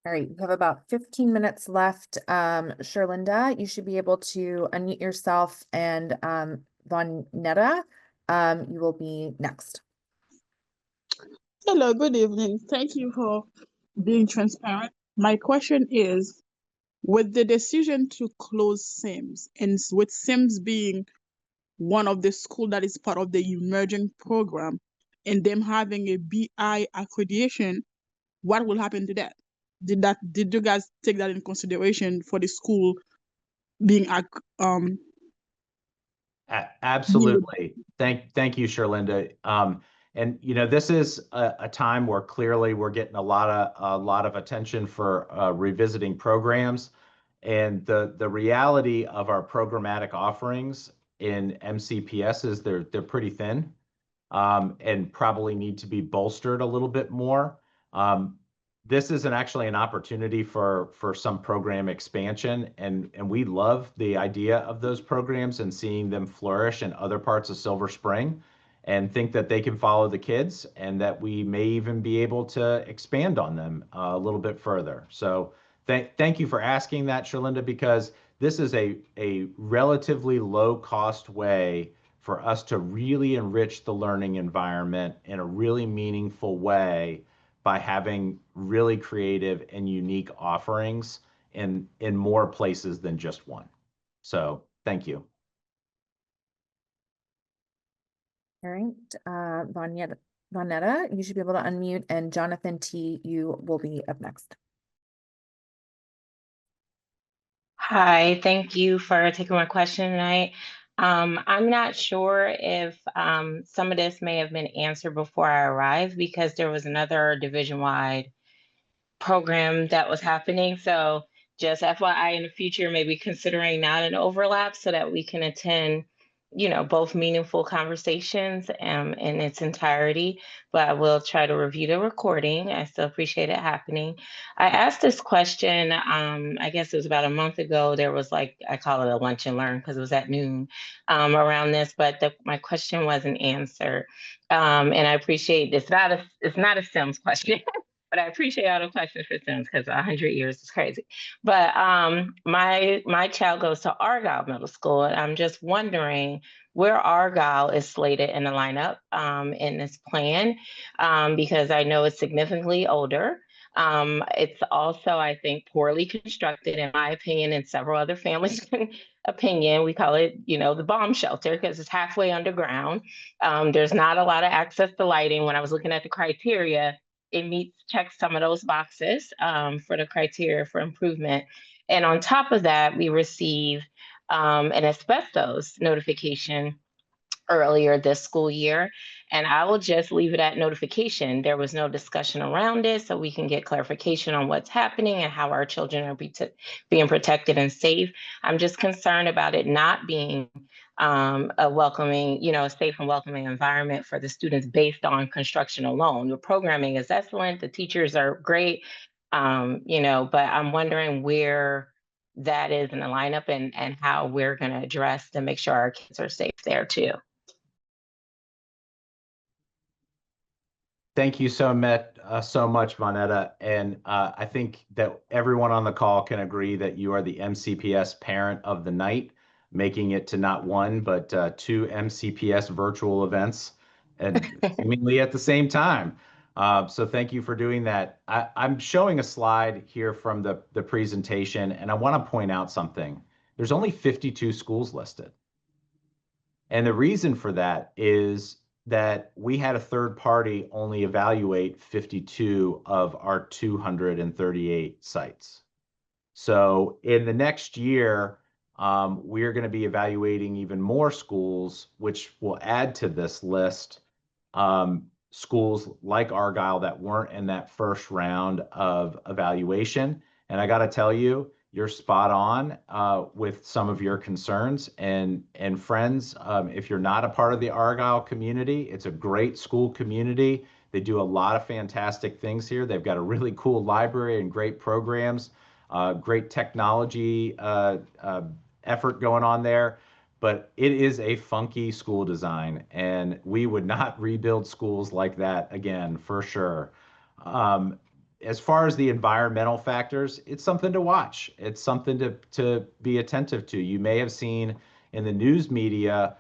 All right, we have about 15 minutes left. Sherlinda, you should be able to unmute yourself, and Vonetta, you will be next. Hello, good evening. Thank you for being transparent. My question is, with the decision to close Sims, and with Sims being one of the schools that is part of the emerging program, and them having a BI accreditation, what will happen to that? Did you guys take that in consideration for the school being Absolutely. Thank you, Sherlinda. And this is a time where clearly we're getting a lot of attention for revisiting programs, and the reality of our programmatic offerings in MCPS is they're pretty thin, and probably need to be bolstered a little bit more. This is actually an opportunity for some program expansion, and we love the idea of those programs and seeing them flourish in other parts of Silver Spring, and think that they can follow the kids, and that we may even be able to expand on them a little bit further. So thank you for asking that, Sherlinda, because this is a relatively low cost way for us to really enrich the learning environment in a really meaningful way by having really creative and unique offerings in more places than just one. So thank you. All right, Vonetta, you should be able to unmute, and Jonathan T, you will be up next. Hi, thank you for taking my question tonight. I'm not sure if some of this may have been answered before I arrived, because there was another division-wide program that was happening. So just FYI, in the future, maybe considering not an overlap so that we can attend, both meaningful conversations in its entirety. But I will try to review the recording. I still appreciate it happening. I asked this question, I guess it was about a month ago. There was I call it a lunch and learn because it was at noon around this, but my question wasn't answered. And I appreciate it's not a Sims question. But I appreciate all the questions for Sims, because 100 years is crazy. But my child goes to Argyle Middle School, and I'm just wondering where Argyle is slated in the lineup in this plan, because I know it's significantly older. It's also, I think, poorly constructed, in my opinion, and several other families' opinion. We call it, the bomb shelter, because it's halfway underground. There's not a lot of access to lighting. When I was looking at the criteria, it checks some of those boxes for the criteria for improvement. And on top of that, we receive an asbestos notification earlier this school year. And I will just leave it at notification. There was no discussion around it, so we can get clarification on what's happening and how our children are being protected and safe. I'm just concerned about it not being a welcoming, a safe and welcoming environment for the students based on construction alone. The programming is excellent, the teachers are great, but I'm wondering where that is in the lineup and how we're going to address to make sure our kids are safe there too. Thank you so much, Vonetta. And I think that everyone on the call can agree that you are the MCPS parent of the night, making it to not one, but two MCPS virtual events, and seemingly at the same time. So thank you for doing that. I'm showing a slide here from the presentation, and I want to point out something. There's only 52 schools listed. And the reason for that is that we had a third party only evaluate 52 of our 238 sites. So in the next year, we're going to be evaluating even more schools, which will add to this list. Schools like Argyle that weren't in that first round of evaluation. And I got to tell you, you're spot on with some of your concerns. And friends, if you're not a part of the Argyle community, it's a great school community. They do a lot of fantastic things here. They've got a really cool library and great programs, great technology effort going on there. But it is a funky school design, and we would not rebuild schools like that again, for sure. As far as the environmental factors, it's something to watch. It's something to be attentive to. You may have seen in the news media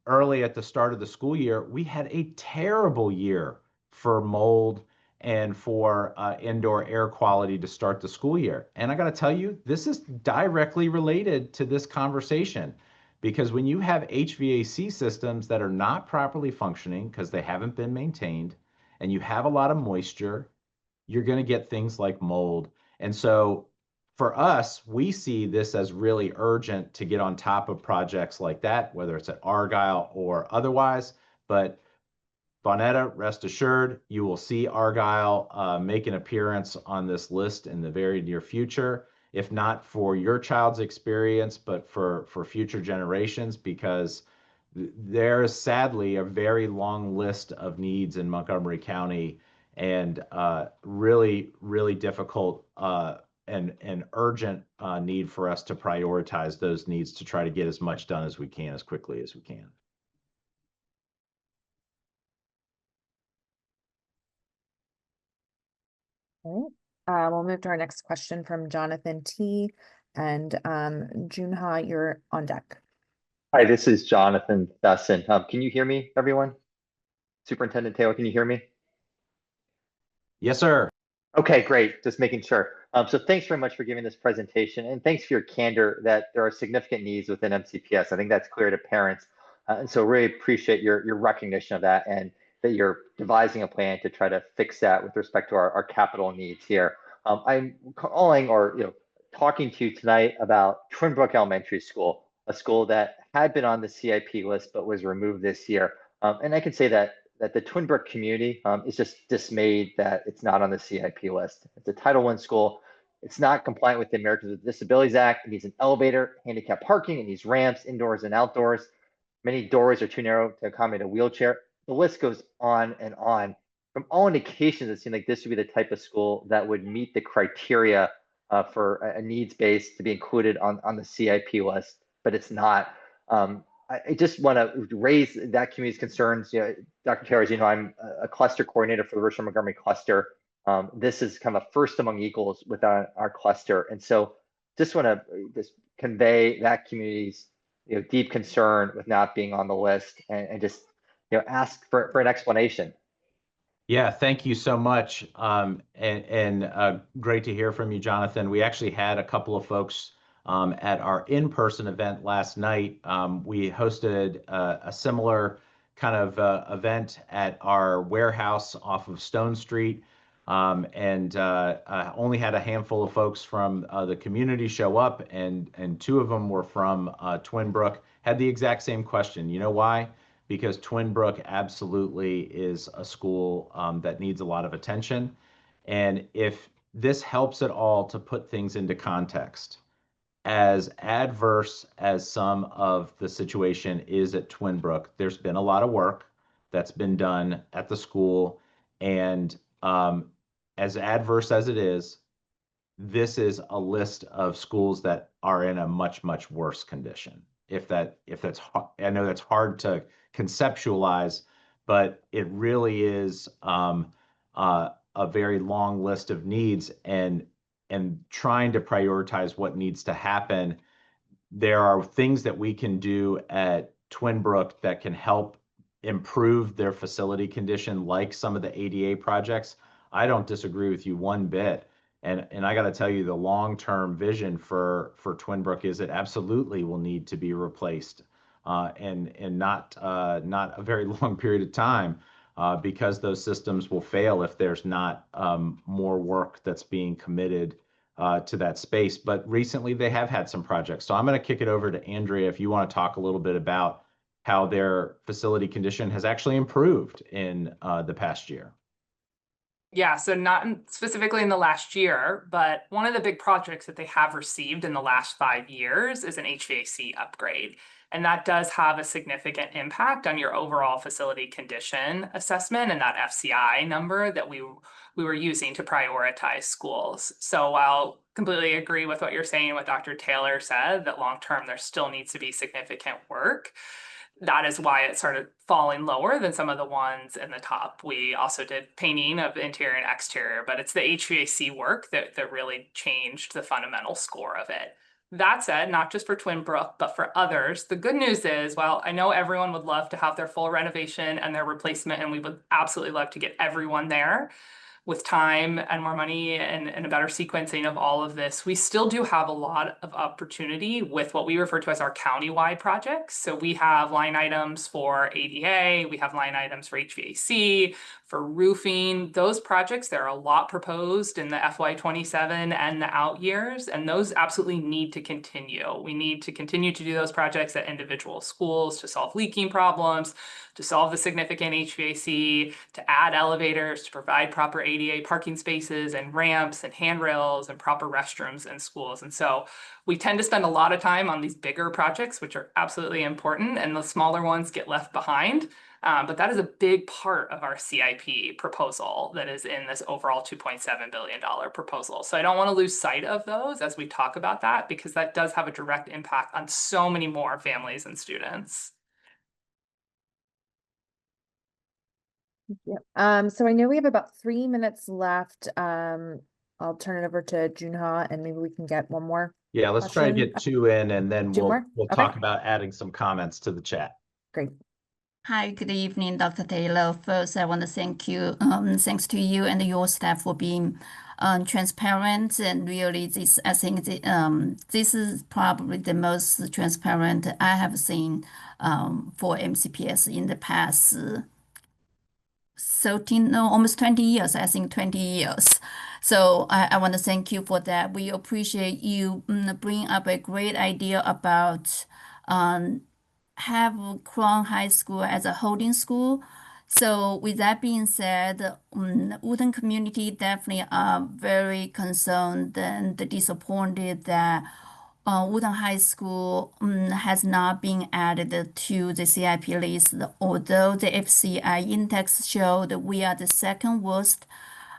early at the start of the school year, we had a terrible year for mold and for indoor air quality to start the school year. And I got to tell you, this is directly related to this conversation. Because when you have HVAC systems that are not properly functioning because they haven't been maintained, and you have a lot of moisture, you're going to get things like mold. And so for us, we see this as really urgent to get on top of projects like that, whether it's at Argyle or otherwise. But Bonetta, rest assured, you will see Argyle make an appearance on this list in the very near future, if not for your child's experience, but for future generations, because there is sadly a very long list of needs in Montgomery County, and really, really difficult and urgent need for us to prioritize those needs to try to get as much done as we can, as quickly as we can. All right. We'll move to our next question from Jonathan T. And Junha, you're on deck. Hi, this is Jonathan Thesson. Can you hear me, everyone? Superintendent Taylor, can you hear me? Yes, sir. Okay, great. Just making sure. So thanks very much for giving this presentation, and thanks for your candor that there are significant needs within MCPS. I think that's clear to parents. And so really appreciate your recognition of that, and that you're devising a plan to try to fix that with respect to our capital needs here. I'm calling or talking to you tonight about Twin Brook Elementary School, a school that had been on the CIP list but was removed this year. And I can say that the Twin Brook community is just dismayed that it's not on the CIP list. It's a Title I school. It's not compliant with the Americans with Disabilities Act. It needs an elevator, handicap parking, it needs ramps, indoors and outdoors. Many doors are too narrow to accommodate a wheelchair. The list goes on and on. From all indications, it seems like this would be the type of school that would meet the criteria for a needs base to be included on the CIP list, but it's not. I just want to raise that community's concerns. Dr. Taylor, as you know, I'm a cluster coordinator for the Richmond Montgomery cluster. This is kind of first among equals with our cluster. And so just want to just convey that community's deep concern with not being on the list, and just ask for an explanation. Yeah, thank you so much. And great to hear from you, Jonathan. We actually had a couple of folks at our in-person event last night. We hosted a similar kind of event at our warehouse off of Stone Street, and only had a handful of folks from the community show up, and two of them were from Twin Brook. Had the exact same question. You know why? Because Twin Brook absolutely is a school that needs a lot of attention. And if this helps at all to put things into context, as adverse as some of the situation is at Twin Brook, there's been a lot of work that's been done at the school. And as adverse as it is, this is a list of schools that are in a much, much worse condition. If that's, I know that's hard to conceptualize, but it really is a very long list of needs, and trying to prioritize what needs to happen. There are things that we can do at Twin Brook that can help improve their facility condition, like some of the ADA projects. I don't disagree with you one bit. And I got to tell you, the long-term vision for Twin Brook is it absolutely will need to be replaced and not a very long period of time, because those systems will fail if there's not more work that's being committed to that space. But recently they have had some projects. So I'm going to kick it over to Andrea if you want to talk a little bit about how their facility condition has actually improved in the past year. Yeah, so not specifically in the last year, but one of the big projects that they have received in the last 5 years is an HVAC upgrade. And that does have a significant impact on your overall facility condition assessment and that FCI number that we were using to prioritize schools. So while completely agree with what you're saying and what Dr. Taylor said, that long-term there still needs to be significant work, that is why it started falling lower than some of the ones in the top. We also did painting of interior and exterior, but it's the HVAC work that really changed the fundamental score of it. That said, not just for Twin Brook, but for others, the good news is, while I know everyone would love to have their full renovation and their replacement, and we would absolutely love to get everyone there, with time and more money and a better sequencing of all of this, we still do have a lot of opportunity with what we refer to as our county-wide projects. So we have line items for ADA, we have line items for HVAC, for roofing. Those projects, there are a lot proposed in the FY27 and the out years, and those absolutely need to continue. We need to continue to do those projects at individual schools to solve leaking problems, to solve the significant HVAC, to add elevators, to provide proper ADA parking spaces and ramps and handrails and proper restrooms in schools. And so we tend to spend a lot of time on these bigger projects, which are absolutely important, and the smaller ones get left behind. But that is a big part of our CIP proposal that is in this overall $2.7 billion proposal. So I don't want to lose sight of those as we talk about that, because that does have a direct impact on so many more families and students. Yeah. So I know we have about 3 minutes left. I'll turn it over to Junha and maybe we can get one more. Yeah, let's try to Question? get 2 in, and then Two we'll more? Okay. talk about adding some comments to the chat. Great. Hi, good evening, Dr. Taylor. First, I want to thank you, thanks to you and your staff for being transparent, and really I think this is probably the most transparent I have seen for MCPS in the past 20 years, I think 20 years. So I want to thank you for that. We appreciate you bringing up a great idea about have Crown High School as a holding school. So with that being said, Woodland community definitely are very concerned and disappointed that Woodland High School has not been added to the CIP list, although the FCI index showed that we are the second worst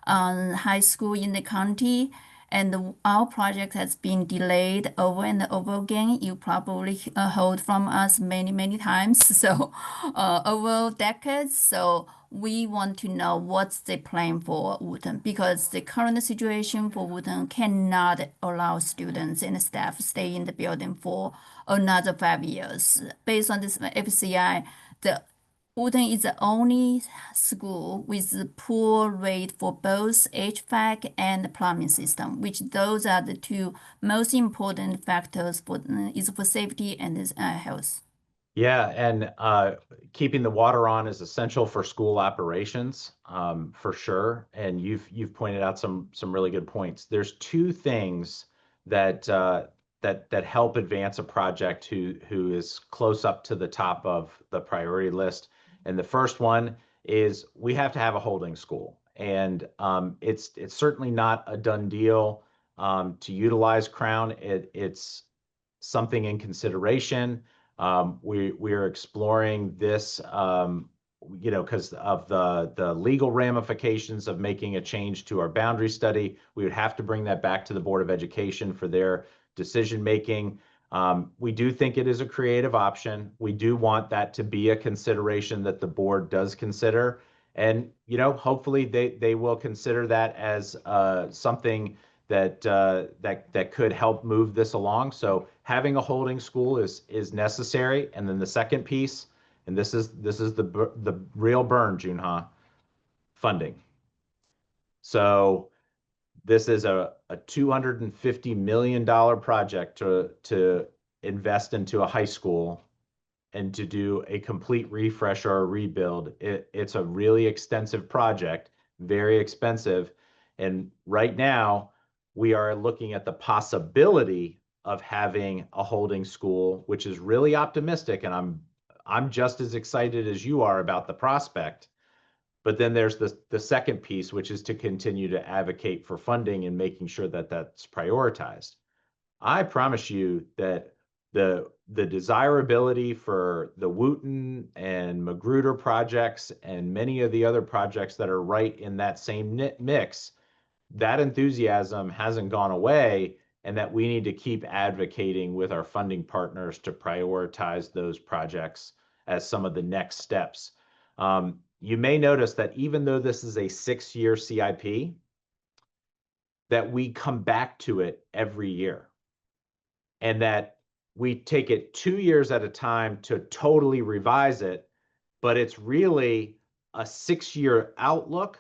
high school in the county, and our project has been delayed over and over again. You probably heard from us many times, so over decades. So we want to know what's the plan for Woodland, because the current situation for Woodland cannot allow students and staff stay in the building for another 5 years. Based on this FCI, the Woodland is the only school with poor rate for both HVAC and plumbing system, which those are the two most important factors for safety and health. Yeah, and keeping the water on is essential for school operations, for sure. And you've pointed out some really good points. There's 2 things that that help advance a project who is close up to the top of the priority list. And the first one is we have to have a holding school, and it's certainly not a done deal to utilize Crown. It's something in consideration. We're exploring this, because of the legal ramifications of making a change to our boundary study. We would have to bring that back to the Board of Education for their decision making. We do think it is a creative option. We do want that to be a consideration that the board does consider. And, hopefully they will consider that as something that could help move this along. So having a holding school is necessary. And then the second piece, and this is the real burn, Junha, funding. So this is a $250 million project to invest into a high school, and to do a complete refresh or a rebuild. It's a really extensive project, very expensive. And right now, we are looking at the possibility of having a holding school, which is really optimistic. And I'm just as excited as you are about the prospect. But then there's the second piece, which is to continue to advocate for funding and making sure that that's prioritized. I promise you that the desirability for the Wooten and Magruder projects and many of the other projects that are right in that same mix, that enthusiasm hasn't gone away, and that we need to keep advocating with our funding partners to prioritize those projects as some of the next steps. You may notice that even though this is a 6-year CIP, that we come back to it every year, and that we take it 2 years at a time to totally revise it, but it's really a 6-year outlook,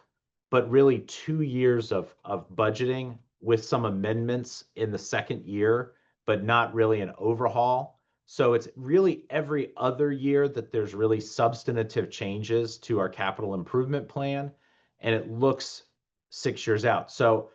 but really 2 years of budgeting with some amendments in the second year, but not really an overhaul. So it's really every other year that there's really substantive changes to our capital improvement plan, and it looks 6 years out. So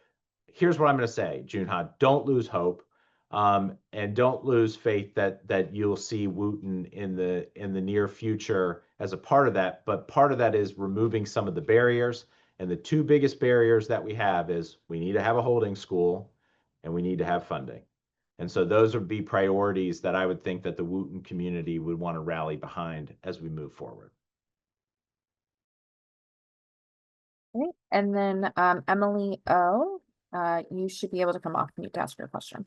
here's what I'm going to say, Junha, don't lose hope. And don't lose faith that you'll see Wooten in the near future as a part of that. But part of that is removing some of the barriers. And the two biggest barriers that we have is we need to have a holding school and we need to have funding. And so those would be priorities that I would think that the Wooten community would want to rally behind as we move forward. Okay. And then Emily O, you should be able to come off mute to ask your question.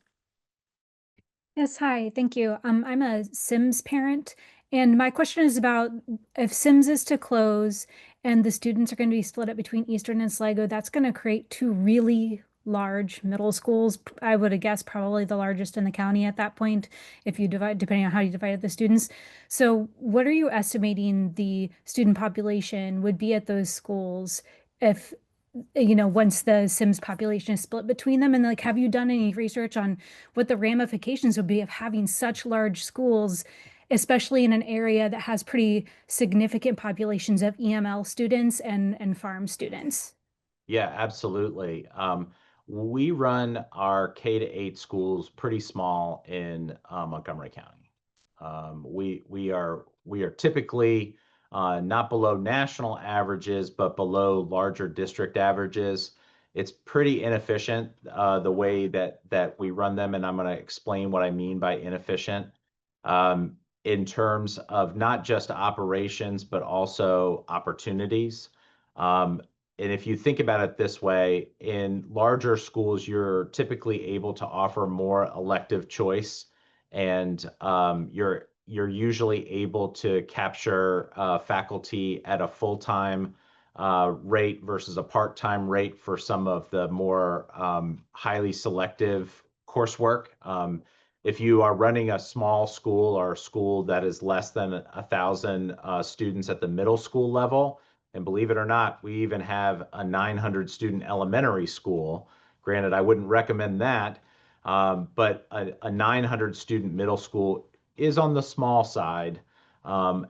Yes, hi, thank you. I'm a Sims parent, and my question is about if Sims is to close and the students are going to be split up between Eastern and Sligo, that's going to create two really large middle schools. I would guess probably the largest in the county at that point, if you divide, depending on how you divided the students. So what are you estimating the student population would be at those schools if, you know, once the Sims population is split between them? And like, have you done any research on what the ramifications would be of having such large schools, especially in an area that has pretty significant populations of EML students and farm students? Yeah, absolutely. We run our K-8 schools pretty small in Montgomery County. We are typically not below national averages, but below larger district averages. It's pretty inefficient the way that we run them, and I'm going to explain what I mean by inefficient in terms of not just operations, but also opportunities. And if you think about it this way, in larger schools, you're typically able to offer more elective choice, and you're usually able to capture faculty at a full-time rate versus a part-time rate for some of the more highly selective coursework. If you are running a small school or a school that is less than 1,000 students at the middle school level, and believe it or not, we even have a 900 student elementary school. Granted, I wouldn't recommend that, but a 900 student middle school is on the small side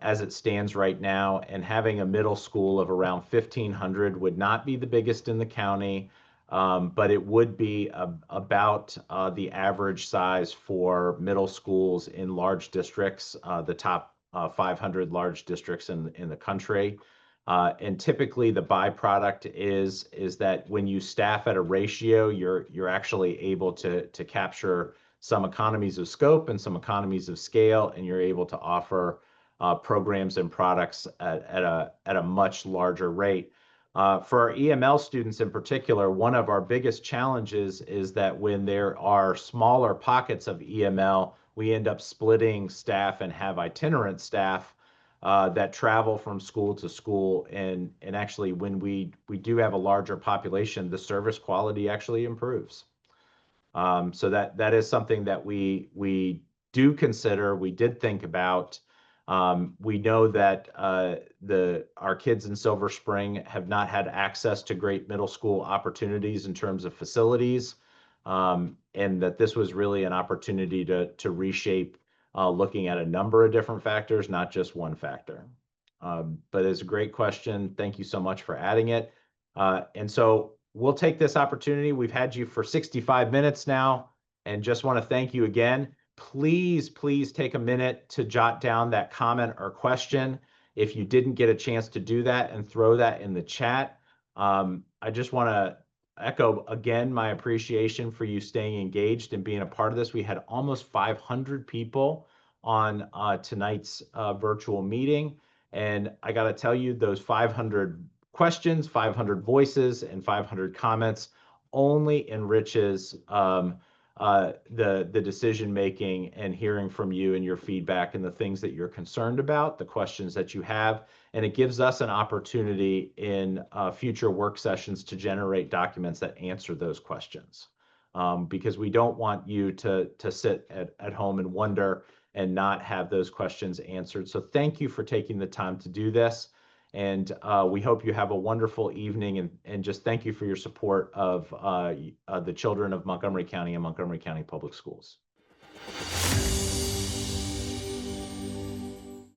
as it stands right now. And having a middle school of around 1,500 would not be the biggest in the county, but it would be about the average size for middle schools in large districts, the top 500 large districts in the country. And typically the byproduct is that when you staff at a ratio, you're actually able to capture some economies of scope and some economies of scale, and you're able to offer programs and products at a much larger rate. For our EML students in particular, one of our biggest challenges is that when there are smaller pockets of EML, we end up splitting staff and have itinerant staff that travel from school to school, and actually when we do have a larger population, the service quality actually improves. So that is something that we do consider, we did think about. We know that our kids in Silver Spring have not had access to great middle school opportunities in terms of facilities, and that this was really an opportunity to reshape looking at a number of different factors, not just one factor. But it's a great question. Thank you so much for adding it. And so we'll take this opportunity. We've had you for 65 minutes now, and just want to thank you again. Please, please take a minute to jot down that comment or question if you didn't get a chance to do that, and throw that in the chat. I just want to echo again my appreciation for you staying engaged and being a part of this. We had almost 500 people on tonight's virtual meeting. And I got to tell you, those 500 questions, 500 voices, and 500 comments only enriches the decision making, and hearing from you and your feedback and the things that you're concerned about, the questions that you have. And it gives us an opportunity in future work sessions to generate documents that answer those questions. Because we don't want you to sit at home and wonder and not have those questions answered. So thank you for taking the time to do this. And we hope you have a wonderful evening, and just thank you for your support of the children of Montgomery County and Montgomery County Public Schools.